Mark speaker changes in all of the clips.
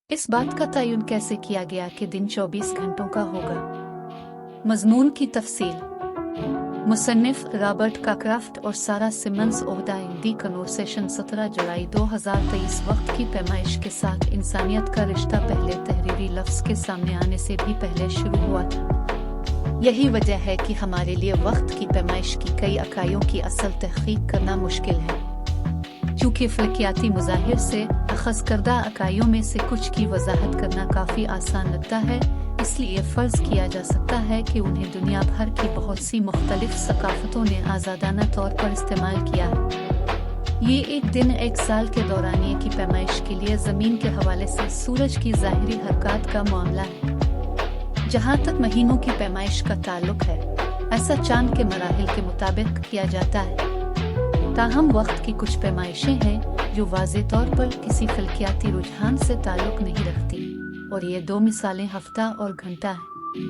Speaker 1: इस बात का तयन कैसे किया गया कि दिन 24 घंटों का होगा? मजमून की तफसील। मुसन्निफ रॉबर्ट काक्राफ्ट और सारा सिमंस ओहदा दी कन्वर्सेशन 17 जुलाई 2023 वक्त की पैमाइश के साथ इंसानियत का रिश्ता पहले तहरीरी लफ्ज़ के सामने आने से भी पहले शुरू हुआ था। यही वजह है कि हमारे लिए वक्त की पैमाइश की कई इकाइयों की असल तहकीक करना मुश्किल है, क्योंकि फलकियाती मुज़ाहिर से अखज़ करदा इकाइयों में से कुछ की वजाहत करना काफ़ी आसान लगता है। इसलिए फ़र्ज़ किया जा सकता है कि उन्हें दुनिया भर की बहुत सी मुख्तलिफ सकाफ़तों ने आज़ादाना तौर पर इस्तेमाल किया है। ये एक दिन एक साल के दौरानिए की पैमाइश के लिए ज़मीन के हवाले से सूरज की ज़ाहिरी हरकत का मामला है। जहाँ तक महीनों की पैमाइश का ताल्लुक है, ऐसा चांद के मराहिल के मुताबिक किया जाता है। ताहम वक्त की कुछ पैमाइशें हैं जो वाज़े तौर पर किसी फलकियाती रुझान से ताल्लुक नहीं रखती, और ये दो मिसालें हफ्ता और घंटा है।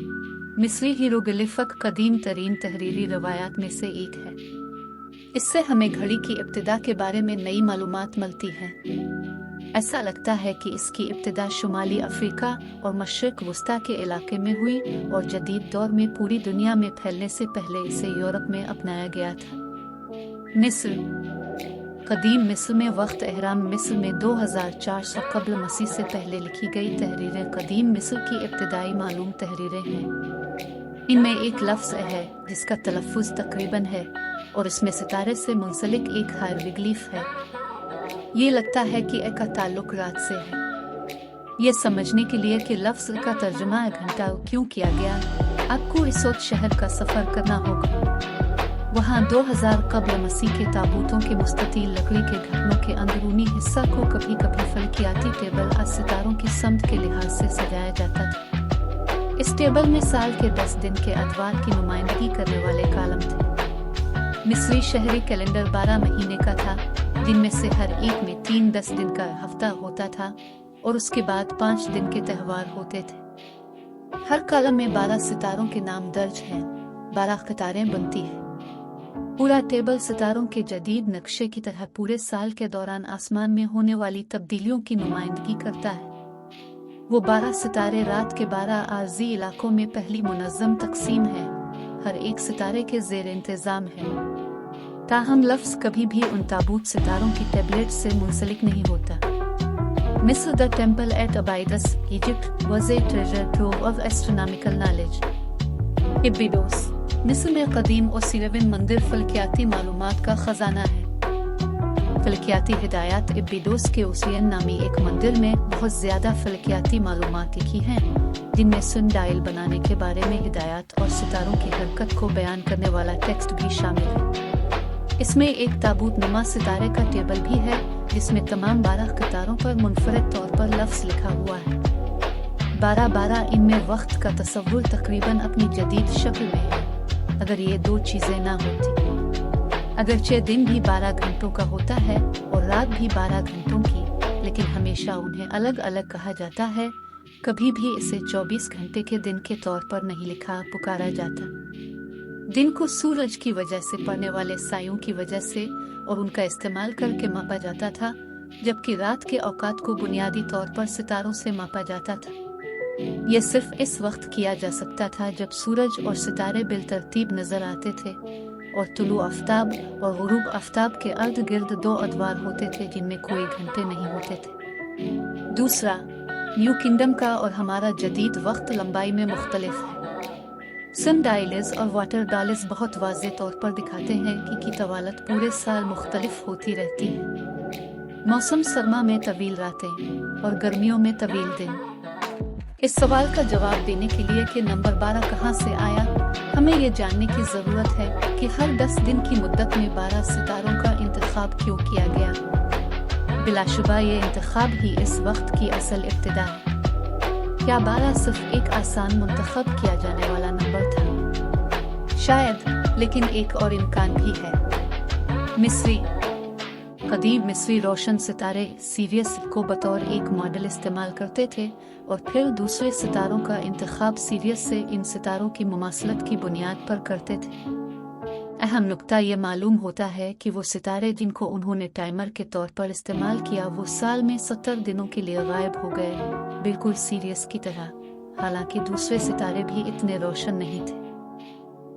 Speaker 1: मिस्री हीरोग्लिफिक कदीम तरीन तहरीरी रवायात में से एक है। इससे हमें घड़ी की इब्तिदा के बारे में नई मालूमात मिलती है। ऐसा लगता है कि इसकी इब्तिदा शुमाली अफ्रीका और मशरिक वस्ता के इलाके में हुई और जदीद दौर में पूरी दुनिया में फैलने से पहले इसे यूरोप में अपनाया गया था। मिस्र। कदीम मिस्र में वक्त एहराम मिस्र में 2400 कब्ल मसीह से पहले लिखी गई तहरीरें कदीम मिस्र की इब्तिदाई मालूम तहरीरें हैं। इनमें एक लफ्ज़ है जिसका तलफ़्फ़ुज़ तकरीबन है, और इसमें सितारे से मुंसलिक एक हायरोग्लिफ है। ये लगता है कि ए का ताल्लुक रात से है। ये समझने के लिए कि लफ्ज़ का तर्जुमा घंटा क्यों किया गया, आपको इस वक्त शहर का सफ़र करना होगा। वहाँ 2000 कब्ल मसीह के ताबूतों के मुस्ततील लकड़ी के घटनों के अंदरूनी हिस्सा को कभी कभी फलकियाती टेबल आज सितारों की समत के लिहाज से सजाया जाता था। इस टेबल में साल के 10 दिन के अदवार की नुमाइंदगी करने वाले कालम थे। मिस्री शहरी कैलेंडर 12 महीने का था, जिनमें से हर एक में 3 10 दिन का हफ्ता होता था, और उसके बाद 5 दिन के त्यौहार होते थे। हर कालम में 12 सितारों के नाम दर्ज हैं, 12 कतारें बनती हैं। पूरा टेबल सितारों के जदीद नक्शे की तरह पूरे साल के दौरान आसमान में होने वाली तब्दीलियों की नुमाइंदगी करता है। वो 12 सितारे रात के 12 आर्जी इलाकों में पहली मुनज़्ज़म तकसीम है, हर एक सितारे के ज़ेर इंतज़ाम है। ताहम लफ्ज़ कभी भी उन ताबूत सितारों की टेबलेट से मुंसलिक नहीं होता। मिस्र the temple at Abydos Egypt was a treasure trove of astronomical knowledge. Abydos. मिस्र में कदीम ओसिरविन मंदिर फलकियाती मालूमात का खजाना है। फलकियाती हिदायत एबिडोस के ओसियन नामी एक मंदिर में बहुत ज्यादा फलकियाती मालूमात लिखी हैं, जिनमें सन डायल बनाने के बारे में हिदायत और सितारों की हरकत को बयान करने वाला टेक्स्ट भी शामिल है। इसमें एक ताबूत नुमा सितारे का टेबल भी है, जिसमें तमाम 12 कतारों पर मुनफरद तौर पर लफ्ज़ लिखा हुआ है। 12-12 इनमें वक्त का तस्वुर तकरीबन अपनी जदीद शक्ल में है, अगर ये दो चीजें ना होती। अगरचे दिन भी 12 घंटों का होता है और रात भी 12 घंटों की, लेकिन हमेशा उन्हें अलग अलग कहा जाता है। कभी भी इसे 24 घंटे के दिन के तौर पर नहीं लिखा पुकारा जाता। दिन को सूरज की वजह से पड़ने वाले सायों की वजह से और उनका इस्तेमाल करके मापा जाता था, जबकि रात के औकात को बुनियादी तौर पर सितारों से मापा जाता था। यह सिर्फ इस वक्त किया जा सकता था जब सूरज और सितारे बिलतरतीब नजर आते थे, और तुलू आफ्ताब और गुरूब आफ्ताब के अर्द गिर्द 2 अदवार होते थे जिनमें कोई घंटे नहीं होते थे। दूसरा, न्यू किंगडम का और हमारा जदीद वक्त लंबाई में मुख्तलिफ है। सन डायल्स और वाटर डायल्स बहुत वाज़े तौर पर दिखाते हैं कि तवालत पूरे साल मुख्तलिफ होती रहती है। मौसम सरमा में तवील रातें और गर्मियों में तवील दिन। इस सवाल का जवाब देने के लिए कि नंबर 12 कहाँ से आया, हमें ये जानने की ज़रूरत है कि हर 10 दिन की मुद्दत में 12 सितारों का इंतखाब क्यों किया गया। बिलाशुबा ये इंतखाब ही इस वक्त की असल इब्तिदा है। क्या 12 सिर्फ एक आसान मुंतखब किया जाने वाला नंबर था? शायद, लेकिन एक और इम्कान भी है। मिस्री। कदीम मिस्री रोशन सितारे सीरियस को बतौर एक मॉडल इस्तेमाल करते थे, और फिर दूसरे सितारों का इंतखाब सीरियस से इन सितारों की मुमासलत की बुनियाद पर करते थे। अहम नुक्ता ये मालूम होता है कि वो सितारे जिनको उन्होंने टाइमर के तौर पर इस्तेमाल किया वो साल में 70 दिनों के लिए गायब हो गए, बिल्कुल सीरियस की तरह। हालांकि दूसरे सितारे भी इतने रोशन नहीं थे।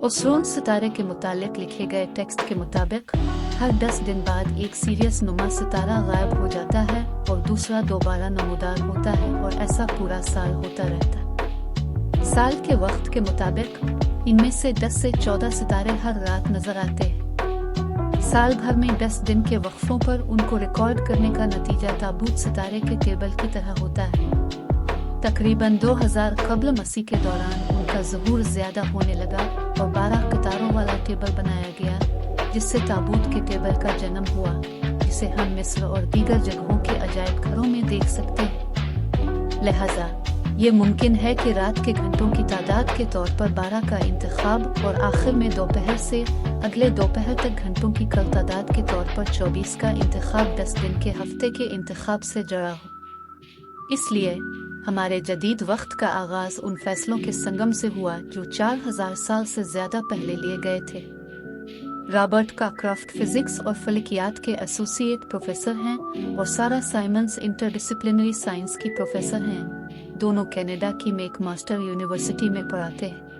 Speaker 1: ओसरोन सितारे के मुतालिक लिखे गए टेक्स्ट के मुताबिक हर 10 दिन बाद एक सीरियस नुमा सितारा गायब हो जाता है और दूसरा दोबारा नमूदार होता है, और ऐसा पूरा साल होता रहता। साल के वक्त के मुताबिक इनमें से 10 से 14 सितारे हर रात नजर आते हैं। साल भर में 10 दिन के वक्फों पर उनको रिकॉर्ड करने का नतीजा ताबूत सितारे के टेबल की तरह होता है। तकरीबन 2000 कब्ल मसीह के दौरान उनका ज़हूर ज्यादा होने लगा और 12 कतारों वाला टेबल बनाया गया, जिससे ताबूत के टेबल का जन्म हुआ, जिसे हम मिस्र और दीगर जगहों के अजायब घरों में देख सकते हैं। लिहाजा ये मुमकिन है कि रात के घंटों की तादाद के तौर पर 12 का इंतखाब और आखिर में दोपहर से अगले दोपहर तक घंटों की कल तादाद के तौर पर 24 का इंतखाब 10 दिन के हफ्ते के इंतखाब से जड़ा हो। इसलिए हमारे जदीद वक्त का आगाज उन फैसलों के संगम से हुआ जो 4000 साल से ज्यादा पहले लिए गए थे। रॉबर्ट काक्राफ्ट फिजिक्स और फलकियात के एसोसिएट प्रोफेसर हैं और सारा साइमंस इंटरडिसिप्लिनरी साइंस की प्रोफेसर हैं। दोनों कनाडा की मैकमास्टर यूनिवर्सिटी में पढ़ाते हैं।